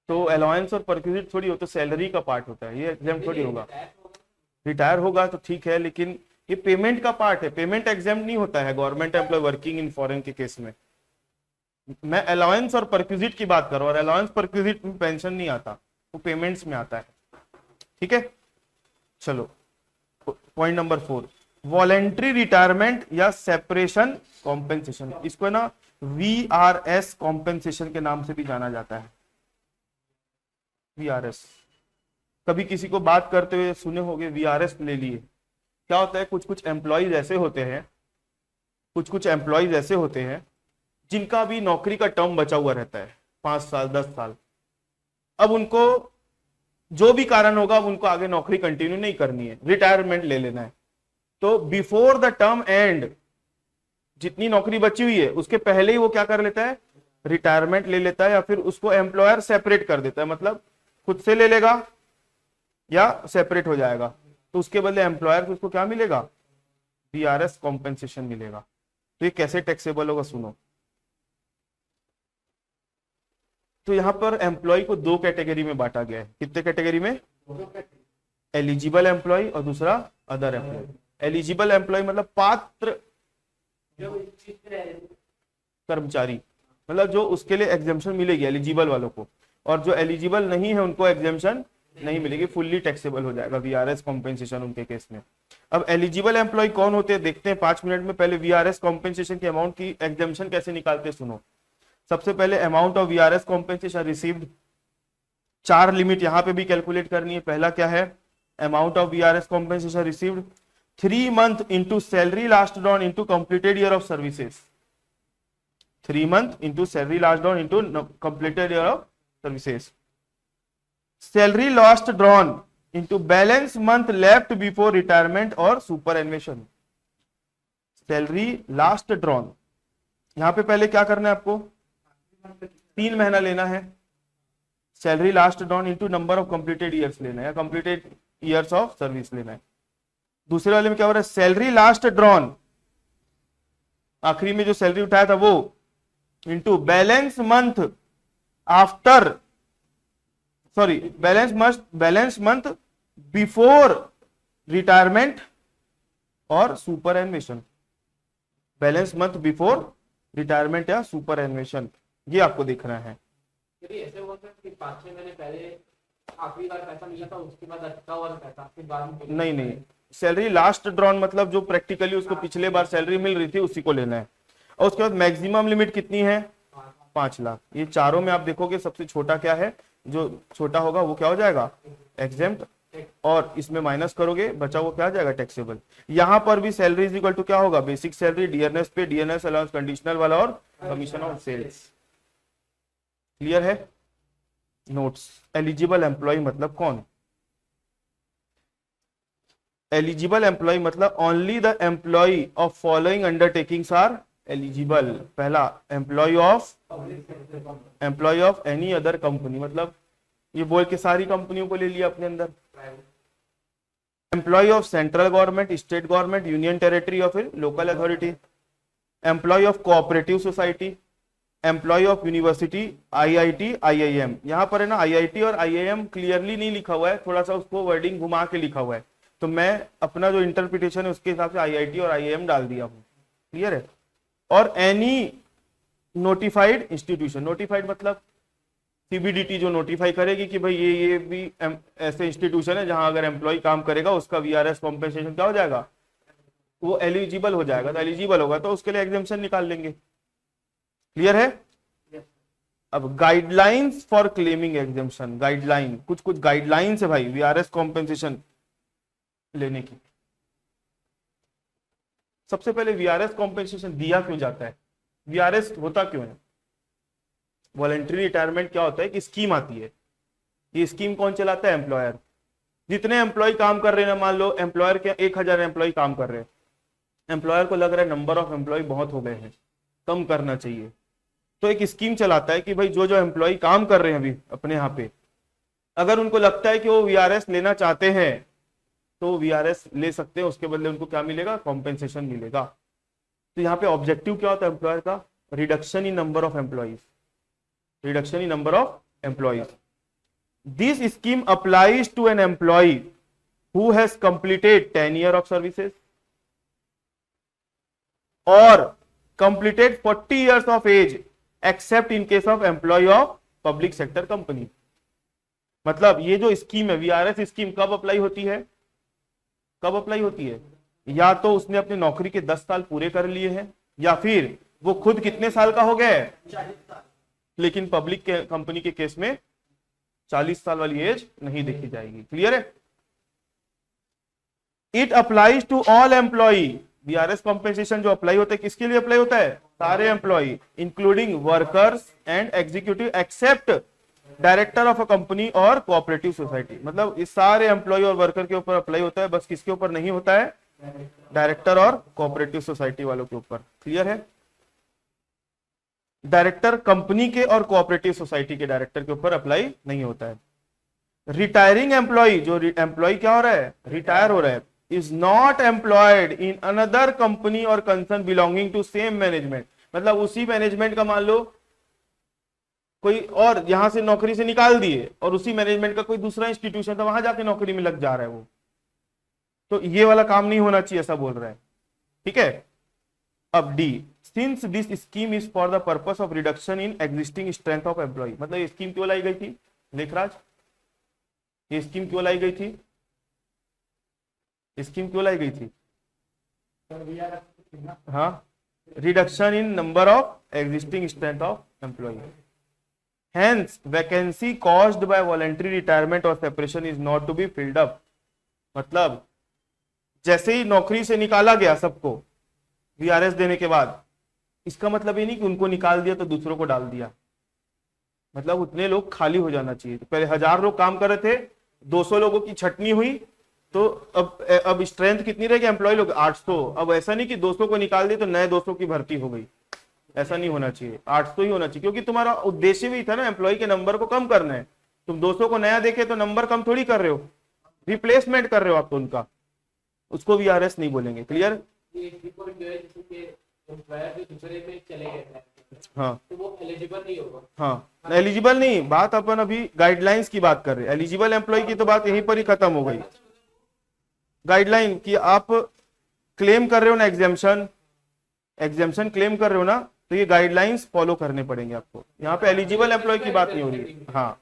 तो अलाउंस और परक्विजिट थोड़ी हो, तो सैलरी का पार्ट होता है, ये एग्जाम थोड़ी होगा। रिटायर होगा तो ठीक है, लेकिन ये पेमेंट का पार्ट है, पेमेंट एग्जाम नहीं होता है government employee working in foreign के केस में। मैं अलाउंस और परक्विजिट की बात कर रहा हूँ, और अलाउंस परक्विजिट में पेंशन नहीं आता, वो पेमेंट्स में आता है। ठीक है, चलो पॉइंट नंबर 4, वॉलेंट्री रिटायरमेंट या सेपरेशन कॉम्पेंसेशन। इसको ना VRS कॉम्पेंसेशन के नाम से भी जाना जाता है। VRS कभी किसी को बात करते हुए सुने होंगे, VRS ले लिए। क्या होता है, कुछ एम्प्लॉयज ऐसे होते हैं जिनका भी नौकरी का टर्म बचा हुआ रहता है 5 साल 10 साल। अब उनको जो भी कारण होगा, अब उनको आगे नौकरी कंटिन्यू नहीं करनी है, रिटायरमेंट ले लेना है। तो बिफोर द टर्म एंड जितनी नौकरी बची हुई है उसके पहले ही वो क्या कर लेता है, रिटायरमेंट ले लेता है, या फिर उसको एम्प्लॉयर सेपरेट कर देता है, मतलब खुद से ले लेगा या सेपरेट हो जाएगा, तो उसके बदले एम्प्लॉयर को उसको क्या मिलेगा, VRS कॉम्पेंसेशन मिलेगा। तो ये कैसे टैक्सेबल होगा सुनो। तो यहां पर एम्प्लॉय को दो कैटेगरी में बांटा गया है। कितने कैटेगरी में? एलिजिबल एम्प्लॉय और दूसरा अदर एम्प्लॉय। एलिजिबल एम्प्लॉय मतलब पात्र कर्मचारी, मतलब जो उसके लिए एग्जेम्पशन मिलेगी एलिजिबल वालों को, और जो एलिजिबल नहीं है उनको एग्जेम्पशन नहीं मिलेगी, फुल्ली टैक्सेबल हो जाएगा वीआरएस कॉम्पेंसेशन उनके केस में। अब एलिजिबल एम्प्लॉय कौन होते हैं देखते हैं 5 मिनट में। पहले वीआरएस कॉम्पेंसेशन के अमाउंट की एग्जेम्पशन कैसे निकालते हैं सुनो। सबसे पहले amount of VRS compensation received, 4 limit यहां पे भी कैलकुलेट करनी है। पहला क्या है? Amount of VRS compensation received 3 month into salary last drawn into completed year of services. 3 month into salary last drawn into completed year of services. Salary last drawn into balance month left before retirement or superannuation. Salary last drawn, यहां पे पहले क्या करना है आपको? 3 महीना लेना है। Salary last drawn into number of completed years लेना है, या कंप्लीटेड ईयर्स ऑफ सर्विस लेना है। दूसरे वाले में क्या हो रहा है? सैलरी लास्ट ड्रॉन, आखिरी में जो सैलरी उठाया था वो, into balance month after, sorry balance month before retirement और superannuation. Balance month before retirement या सुपर एन्वेशन, ये आपको देखना है। ऐसे होता है कि 5-6 महीने पहले आखिरी बार पैसा मिला था, उसके बाद अटका हुआ पैसा फिर बाद में नहीं, सैलरी लास्ट ड्रॉन मतलब जो प्रैक्टिकली उसको पिछले बार सैलरी मिल रही थी उसी को लेना है। और उसके बाद मैक्सिमम लिमिट कितनी है? 5 लाख। ये चारों में आप देखोगे सबसे छोटा क्या है? जो छोटा होगा वो क्या हो जाएगा? एग्जेम्प्ट, और इसमें माइनस करोगे बचा वो क्या आ जाएगा? टैक्सेबल। यहां पर भी सैलरी इज इक्वल टू क्या होगा? Basic salary, dearness pay, dearness allowance conditional वाला और कमीशन ऑन सेल्स। क्लियर है? नोट्स। एलिजिबल एम्प्लॉय मतलब कौन? एलिजिबल एम्प्लॉय मतलब only the employ of following undertakings are eligible. पहला, employ of any other company, मतलब ये बोल के सारी कंपनियों को ले लिया अपने अंदर। Employee of central government, state government, union territory और फिर local authority. Employee of cooperative society, employee of university, IIT, IIM. यहां पर है ना आईआईटी और आईआईएम क्लियरली नहीं लिखा हुआ है, थोड़ा सा उसको वर्डिंग घुमा के लिखा हुआ है, तो मैं अपना जो इंटरप्रिटेशन है उसके हिसाब से आईआईटी और आईआईएम डाल दिया हूं। क्लियर है? और एनी नोटिफाइड इंस्टीट्यूशन, नोटिफाइड मतलब सीबीडीटी जो नोटिफाई करेगी कि भाई ये भी ऐसे इंस्टीट्यूशन है जहां अगर एम्प्लॉय काम करेगा उसका वीआरएस कॉम्पेंसेशन क्या हो जाएगा? वो एलिजिबल हो जाएगा। तो एलिजिबल होगा तो उसके लिए एग्जेम्पशन निकाल लेंगे। क्लियर है? अब guidelines for claiming exemption. Guideline, कुछ गाइडलाइंस है भाई वीआरएस कॉम्पेंसेशन लेने की। सबसे पहले वीआरएस कॉम्पेंसेशन दिया क्यों जाता है? वीआरएस होता क्यों है? वॉलंटरी रिटायरमेंट क्या होता है कि स्कीम आती है। ये स्कीम कौन चलाता है? एम्प्लॉयर। जितने एम्प्लॉय काम कर रहे हैं, मान लो एम्प्लॉयर के 1000 एम्प्लॉय काम कर रहे हैं, एम्प्लॉयर को लग रहा है नंबर ऑफ एम्प्लॉय बहुत हो गए हैं, कम करना चाहिए, तो एक स्कीम चलाता है कि भाई जो एम्प्लॉय काम कर रहे हैं अभी अपने यहाँ पे, अगर उनको लगता है कि वो वीआरएस लेना चाहते हैं तो वीआरएस ले सकते हैं, उसके बदले उनको क्या मिलेगा? कॉम्पेंसेशन मिलेगा। तो यहाँ पे ऑब्जेक्टिव क्या होता है एम्प्लॉयर का? Reduction in number of employees, reduction in number of employees. This scheme applies to an employee who has completed 10 years of services or completed 40 years of age except in case of employee of public sector company। मतलब ये जो scheme है VRS scheme कब apply होती है? कब apply होती है? या तो उसने अपनी नौकरी के 10 साल पूरे कर लिए हैं, या फिर वो खुद कितने साल का हो गया है, 40 साल। लेकिन पब्लिक के कंपनी के केस में 40 साल वाली एज नहीं देखी जाएगी। क्लियर है? It applies to all employee. VRS compensation जो अप्लाई होता है किसके लिए अप्लाई होता है? सारे employee including workers and executive except director of a company और कोऑपरेटिव सोसाइटी। मतलब इस सारे एम्प्लॉय और वर्कर के ऊपर अप्लाई होता है, बस किसके ऊपर नहीं होता है? डायरेक्टर और कोऑपरेटिव सोसाइटी वालों के ऊपर। क्लियर है? डायरेक्टर कंपनी के और कोऑपरेटिव सोसाइटी के डायरेक्टर के ऊपर अप्लाई नहीं होता है। रिटायरिंग एम्प्लॉय, जो एम्प्लॉय क्या हो रहा है? रिटायर हो रहा है, is not employed in another company और concern belonging to same management, मतलब उसी मैनेजमेंट का मान लो कोई और यहां से नौकरी से निकाल दिए और उसी मैनेजमेंट का कोई दूसरा इंस्टीट्यूशन था, वहां जाके नौकरी में लग जा रहा है वो, तो ये वाला काम नहीं होना चाहिए, ऐसा बोल रहा है। ठीक है, अब D, since this scheme is for the purpose of reduction in existing strength of employee, मतलब ये स्कीम क्यों लाई गई थी लेखराज, ये स्कीम क्यों लाई गई थी, स्कीम क्यों लाई गई थी? हाँ, reduction in number of existing strength of employ, hence vacancy caused by voluntary retirement और separation is not to be filled up, मतलब जैसे ही नौकरी से निकाला गया सबको वीआरएस देने के बाद, इसका मतलब ये नहीं कि उनको निकाल दिया तो दूसरों को डाल दिया, मतलब उतने लोग खाली हो जाना चाहिए। तो पहले 1000 लोग काम कर रहे थे, 200 लोगों की छटनी हुई, तो अब स्ट्रेंथ कितनी रहेगी एम्प्लॉय लोग 800, अब ऐसा नहीं कि 200 को निकाल दिए तो नए 200 की भर्ती हो गई, ऐसा नहीं होना चाहिए, 800 ही होना चाहिए, क्योंकि तुम्हारा उद्देश्य भी था ना एम्प्लॉय के नंबर को कम करना है। तुम 200 को नया देखे तो नंबर कम थोड़ी कर रहे हो, रिप्लेसमेंट कर रहे हो आप तो उनका, उसको वीआरएस नहीं बोलेंगे। क्लियर? हाँ तो वो एलिजिबल नहीं होगा। हाँ, एलिजिबल नहीं, बात अपन अभी गाइडलाइंस की बात कर रहे हैं, एलिजिबल एम्प्लॉय की तो बात यहीं पर ही खत्म हो गई। गाइडलाइन की आप क्लेम कर रहे हो ना, एग्जेम्पशन क्लेम कर रहे हो ना, तो ये गाइडलाइंस फॉलो करने पड़ेंगे आपको, यहाँ पे एलिजिबल एम्प्लॉय की बात नहीं हो रही। हाँ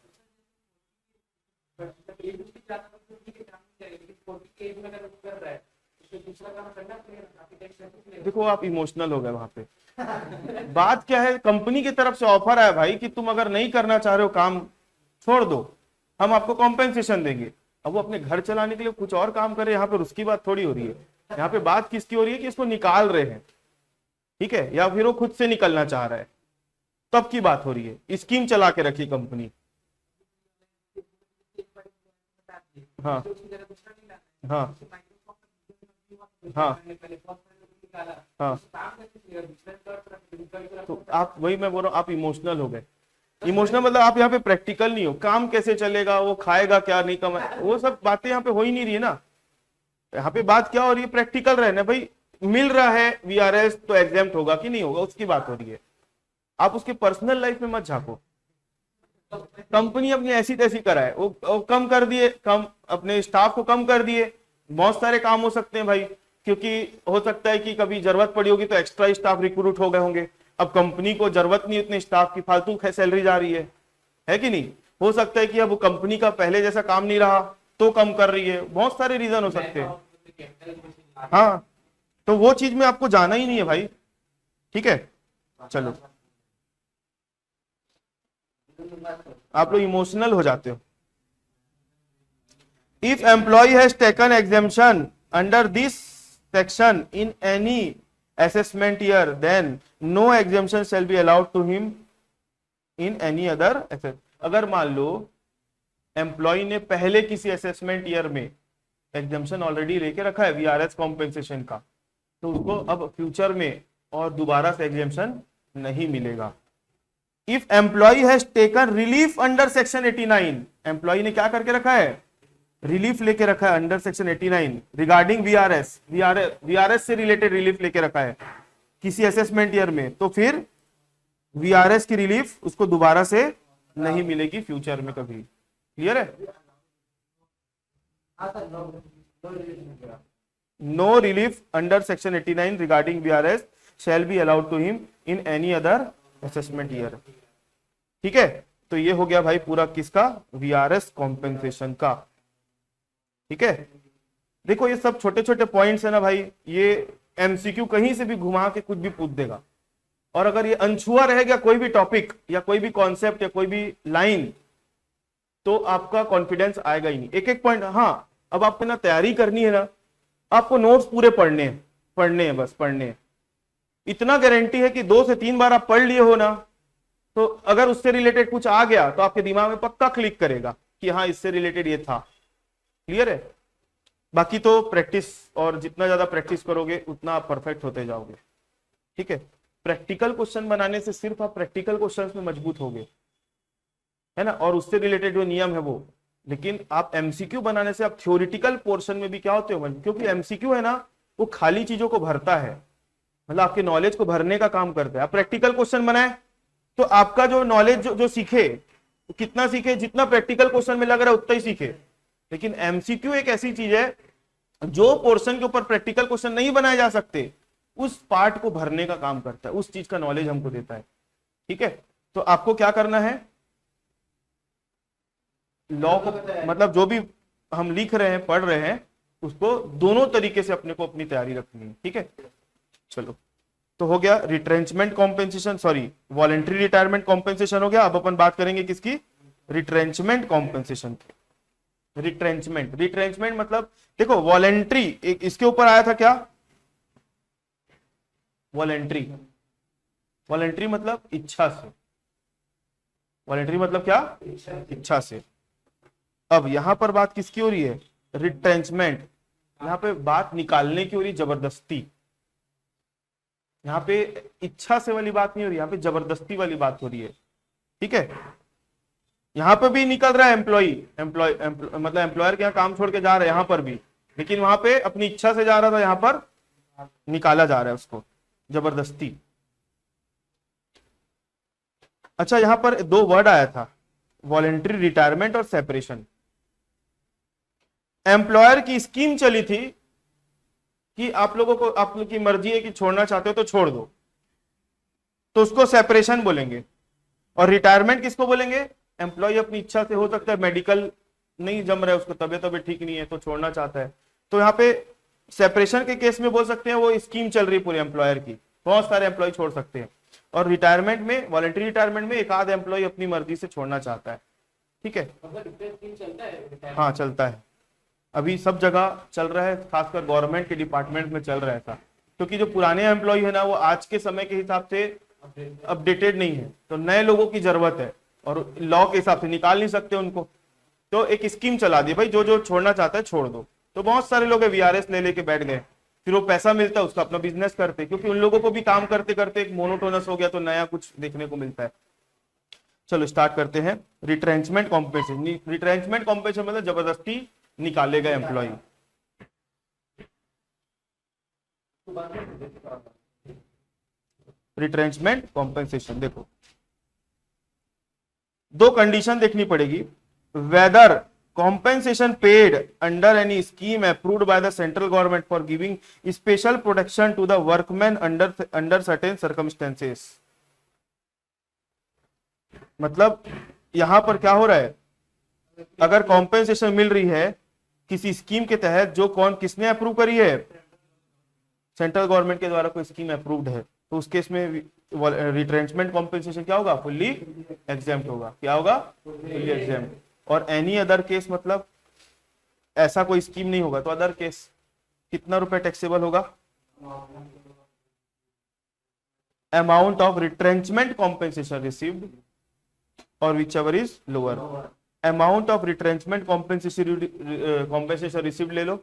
देखो, आप इमोशनल हो गए वहां पे, बात क्या है, कंपनी की तरफ से ऑफर है भाई कि तुम अगर नहीं करना चाह रहे हो काम, छोड़ दो, हम आपको कॉम्पेंसेशन देंगे। अब वो अपने घर चलाने के लिए कुछ और काम करे, यहाँ पे उसकी बात थोड़ी हो रही है, यहाँ पे बात किसकी हो रही है कि इसको निकाल रहे हैं, ठीक है, या फिर वो खुद से निकलना चाह रहा है, तब की बात हो रही है। स्कीम चला के रखी कंपनी। हाँ हाँ हाँ हाँ, तो आप, वही मैं बोल रहा हूँ, आप इमोशनल हो गए। इमोशनल मतलब आप यहाँ पे प्रैक्टिकल नहीं हो, काम कैसे चलेगा, वो खाएगा क्या, नहीं कमा, वो सब बातें यहाँ पे हो ही नहीं रही है ना। यहाँ पे बात क्या हो रही है, प्रैक्टिकल रहना भाई, मिल रहा है वीआरएस तो एग्जाम्प्ट होगा कि नहीं होगा, उसकी बात हो रही है। आप उसके पर्सनल लाइफ में मत झांको। कंपनी अपनी ऐसी तैसी कराए, वो कम कर दिए, कम अपने स्टाफ को कम कर दिए, बहुत सारे काम हो सकते हैं भाई, क्योंकि हो सकता है कि कभी जरूरत पड़ी होगी तो एक्स्ट्रा स्टाफ रिक्रूट हो गए होंगे। अब कंपनी को जरूरत नहीं उतने स्टाफ की, फालतू सैलरी जा रही है कि नहीं? हो सकता है कि अब कंपनी का पहले जैसा काम नहीं रहा तो कम कर रही है, बहुत सारे रीजन हो सकते हैं। हाँ, तो वो चीज में आपको जाना ही नहीं है भाई, ठीक है। चलो, आप लोग इमोशनल हो जाते हो। If employee has taken exemption under this section in any assessment year, then no exemption shall be allowed to him in any other assessment. अगर मान लो एम्प्लॉय ने पहले किसी असेसमेंट ईयर में एग्जेम्पशन ऑलरेडी लेके रखा है वीआरएस कॉम्पेंसेशन का, तो उसको अब फ्यूचर में और दोबारा से एग्जेम्पशन नहीं मिलेगा। If employee has taken relief under section 89, employee ने क्या करके रखा है, रिलीफ लेके रखा है under section 89 regarding VRS, VRS से रिलेटेड रिलीफ लेके रखा है किसी असेसमेंट ईयर में, तो फिर वीआरएस की रिलीफ उसको दोबारा से नहीं मिलेगी फ्यूचर में कभी। क्लियर है? No relief under section 89 regarding VRS shall be allowed to him in any other assessment year. ठीक है, तो ये हो गया भाई पूरा किसका, वीआरएस कॉम्पेंसेशन का। ठीक है, देखो ये सब छोटे छोटे पॉइंट्स है ना भाई, ये एमसीक्यू कहीं से भी घुमा के कुछ भी पूछ देगा, और अगर ये अनछुआ रहेगा कोई भी टॉपिक या कोई भी कॉन्सेप्ट या कोई भी लाइन, तो आपका कॉन्फिडेंस आएगा ही नहीं। एक एक पॉइंट, हाँ अब आपको ना तैयारी करनी है ना, आपको नोट्स पूरे पढ़ने हैं, बस पढ़ने हैं। इतना गारंटी है कि 2 से 3 बार आप पढ़ लिए हो ना, तो अगर उससे रिलेटेड कुछ आ गया तो आपके दिमाग में पक्का क्लिक करेगा कि हाँ इससे रिलेटेड ये था। क्लियर है? बाकी तो प्रैक्टिस, और जितना ज्यादा प्रैक्टिस करोगे उतना आप परफेक्ट होते जाओगे। ठीक है, प्रैक्टिकल क्वेश्चन बनाने से सिर्फ आप प्रैक्टिकल क्वेश्चंस में मजबूत होगे, है ना, और उससे रिलेटेड जो नियम है वो लेकिन आप एमसीक्यू बनाने से आप थ्योरेटिकल पोर्शन में भी क्या होते हो, क्योंकि एमसीक्यू है ना वो खाली चीजों को भरता है, मतलब आपके नॉलेज को भरने का काम करता है। आप प्रैक्टिकल क्वेश्चन बनाए तो आपका जो नॉलेज जो सीखे तो कितना सीखे, जितना प्रैक्टिकल क्वेश्चन में लग रहा है उतना ही सीखे। लेकिन एमसीक्यू एक ऐसी चीज है जो पोर्शन के ऊपर प्रैक्टिकल क्वेश्चन नहीं बनाए जा सकते उस पार्ट को भरने का काम करता है, उस चीज का नॉलेज हमको देता है। ठीक है, तो आपको क्या करना है, लॉ को मतलब जो भी हम लिख रहे हैं पढ़ रहे हैं उसको दोनों तरीके से अपने को अपनी तैयारी रखनी है। ठीक है, चलो तो हो गया retrenchment compensation, sorry voluntary retirement compensation हो गया। अब अपन बात करेंगे किसकी, रिट्रेंचमेंट कॉम्पेंसेशन की। रिट्रेंचमेंट मतलब देखो वॉलेंट्री एक इसके ऊपर आया था क्या, वॉलेंट्री मतलब इच्छा से, वॉलेंट्री मतलब क्या, इच्छा से। अब यहां पर बात किसकी हो रही है, रिट्रेंचमेंट, यहां पे बात निकालने की हो रही, जबरदस्ती। यहां पे इच्छा से वाली बात नहीं हो रही, यहां पे जबरदस्ती वाली बात हो रही है। ठीक है, यहां पे भी निकल रहा है मतलब एम्प्लॉयर के यहाँ काम छोड़ के जा रहा है यहां पर भी, लेकिन वहां पे अपनी इच्छा से जा रहा था, यहां पर निकाला जा रहा है उसको, जबरदस्ती। अच्छा, यहां पर दो वर्ड आया था, वॉलेंट्री रिटायरमेंट और सेपरेशन। एम्प्लॉयर की स्कीम चली थी कि आप लोगों को, आप लोग की मर्जी है कि छोड़ना चाहते हो तो छोड़ दो, तो उसको सेपरेशन बोलेंगे। और रिटायरमेंट किसको बोलेंगे, एम्प्लॉय अपनी इच्छा से, हो सकता है मेडिकल नहीं जम रहा है उसको, तबियत ठीक नहीं है तो छोड़ना चाहता है, तो यहाँ पे सेपरेशन के केस में बोल सकते हैं वो स्कीम चल रही है पूरे एम्प्लॉयर की, बहुत सारे एम्प्लॉय छोड़ सकते हैं। और रिटायरमेंट में, वॉलेंट्री रिटायरमेंट में एक आध एम्प्लॉय अपनी मर्जी से छोड़ना चाहता है। ठीक है, हाँ चलता है, अभी सब जगह चल रहा है, खासकर गवर्नमेंट के डिपार्टमेंट में चल रहा है था, क्योंकि जो पुराने एम्प्लॉय है ना वो आज के समय के हिसाब से अपडेटेड नहीं है, तो नए लोगों की जरूरत है और लॉ के हिसाब से निकाल नहीं सकते उनको, तो एक स्कीम चला दी भाई जो जो छोड़ना चाहता है छोड़ दो। तो बहुत सारे लोग वीआरएस ले लेके बैठ गए, फिर वो पैसा मिलता है उसका अपना बिजनेस करते, क्योंकि उन लोगों को भी काम करते करते एक मोनोटोनस हो गया, तो नया कुछ देखने को मिलता है। चलो स्टार्ट करते हैं, रिट्रेंचमेंट कॉम्पेंसेशन। रिट्रेंचमेंट कॉम्पेंसेशन मतलब जबरदस्ती निकालेगा एम्प्लॉय। रिट्रेंचमेंट कॉम्पेंसेशन देखो दो कंडीशन देखनी पड़ेगी, weather compensation paid under any scheme approved by the central government for giving special protection to the workmen under certain circumstances। मतलब यहां पर क्या हो रहा है, अगर कॉम्पेंसेशन मिल रही है किसी स्कीम के तहत, जो किसने अप्रूव करी है, सेंट्रल गवर्नमेंट के द्वारा कोई स्कीम अप्रूव्ड है, तो उस केस में रिट्रेंचमेंट कॉम्पेंसेशन क्या होगा, फुल्ली एग्जेम्प्ट होगा। क्या होगा, फुल्ली एग्जेम्प्ट। और एनी अदर केस मतलब ऐसा कोई स्कीम नहीं होगा तो अदर केस कितना रुपए टैक्सेबल होगा, amount of retrenchment compensation received और whichever is lower. Amount of retrenchment compensation received ले लो,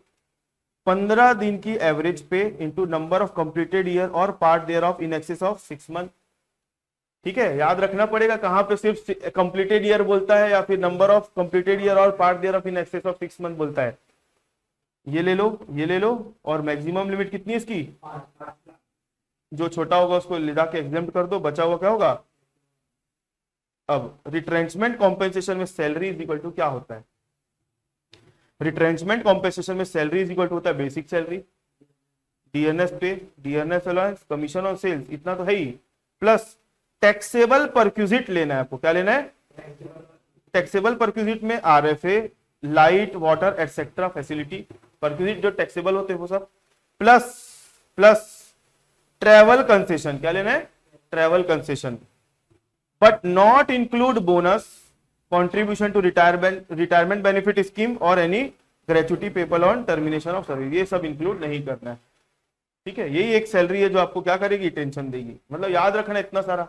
15 दिन की average pay into number of completed year और part thereof in excess of 6 month. ठीक है, याद रखना पड़ेगा कहां पे सिर्फ कंप्लीटेड ईयर बोलता है या फिर नंबर ऑफ कंप्लीटेड ईयर और part thereof in excess of 6 month बोलता है। ये ले लो, ये ले लो, और मैक्सिमम लिमिट कितनी है इसकी, जो छोटा होगा उसको ले जाके एग्जेम्प्ट कर दो, बचा हुआ क्या होगा। अब रिट्रेंचमेंट कॉम्पेंसेशन में सैलरी इज इक्वल टू क्या होता है, रिट्रेंचमेंट कॉम्पेंसेशन में सैलरी इज इक्वल टू होता है basic salary, dearness pay, dearness allowance, commission on sales, इतना तो है ही, प्लस टैक्सेबल परक्यूजिट लेना है आपको। क्या लेना है, टैक्सेबल परक्यूजिट में RFA, light, water etcetera facility, perquisite जो टैक्सेबल होते हैं वो सब, प्लस ट्रैवल कंसेशन। क्या लेना है, travel concession, but not include bonus, contribution to retirement benefit scheme और any gratuity payable on termination of service, ये सब इंक्लूड नहीं करना है। ठीक है, यही एक सैलरी है जो आपको क्या करेगी, टेंशन देगी। मतलब याद रखना इतना सारा,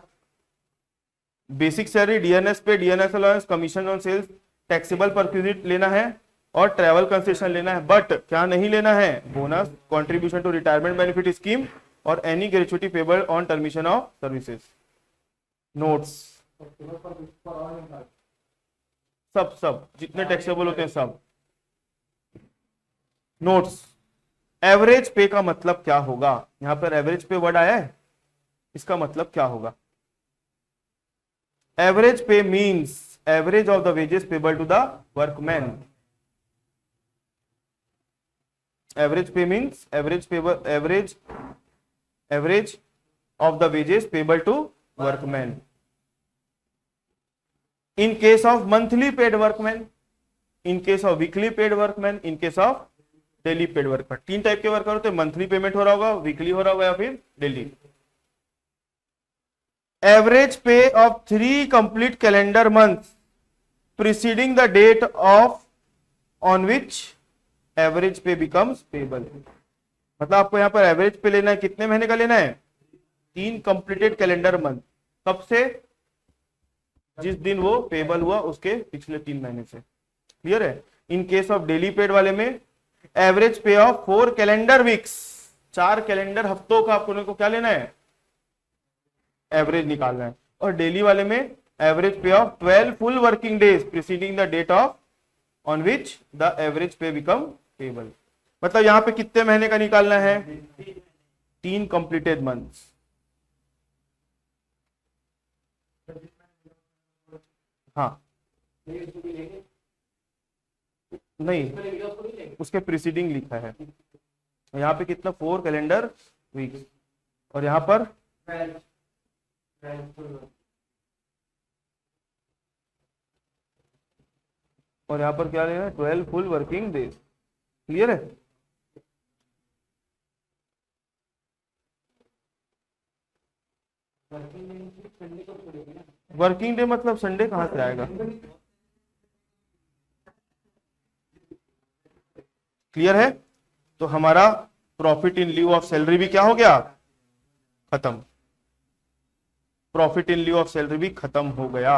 basic salary, dearness pay, dearness allowance, commission on sales, taxable perquisite लेना है और ट्रैवल कंसेशन लेना है, बट क्या नहीं लेना है, bonus, contribution to retirement benefit scheme और any gratuity payable on termination of services. Notes, सब सब जितने टैक्सेबल होते हैं सब। नोट्स, एवरेज पे का मतलब क्या होगा? यहां पर एवरेज पे वर्ड आया है, इसका मतलब क्या होगा? Average pay means average of the wages payable to the workman. Average pay means average of the wages payable to workmen in case of monthly paid workmen, in case of weekly paid workmen, in case of daily paid workmen। तीन type के worker होते हैं, monthly payment हो रहा होगा, weekly हो रहा होगा या फिर daily. Average pay of 3 complete calendar month preceding the date of on which average pay becomes payable. मतलब आपको यहां पर एवरेज पे लेना है, कितने महीने का लेना है? 3 कंप्लीटेड कैलेंडर मंथ, कब से? जिस दिन वो पेबल हुआ उसके पिछले 3 महीने से। क्लियर है? इन केस ऑफ डेली पेड वाले में average pay of 4 calendar weeks, 4 calendar हफ्तों का आपको क्या लेना है? एवरेज निकालना है। और डेली वाले में average pay of 12 full working days preceding the date of on which the average pay become payable. मतलब यहां पे कितने महीने का निकालना है? 3 कंप्लीटेड मंथ्स। हाँ नहीं, उसके प्रीसीडिंग लिखा है यहाँ पे कितना? 4 कैलेंडर वीक्स, और यहाँ पर क्या लेना है? 12 फुल वर्किंग डेज। क्लियर है? वर्किंग डे मतलब संडे कहां से आएगा? क्लियर है? तो हमारा profit in lieu of salary भी क्या हो गया? खत्म। Profit in lieu of salary भी खत्म हो गया।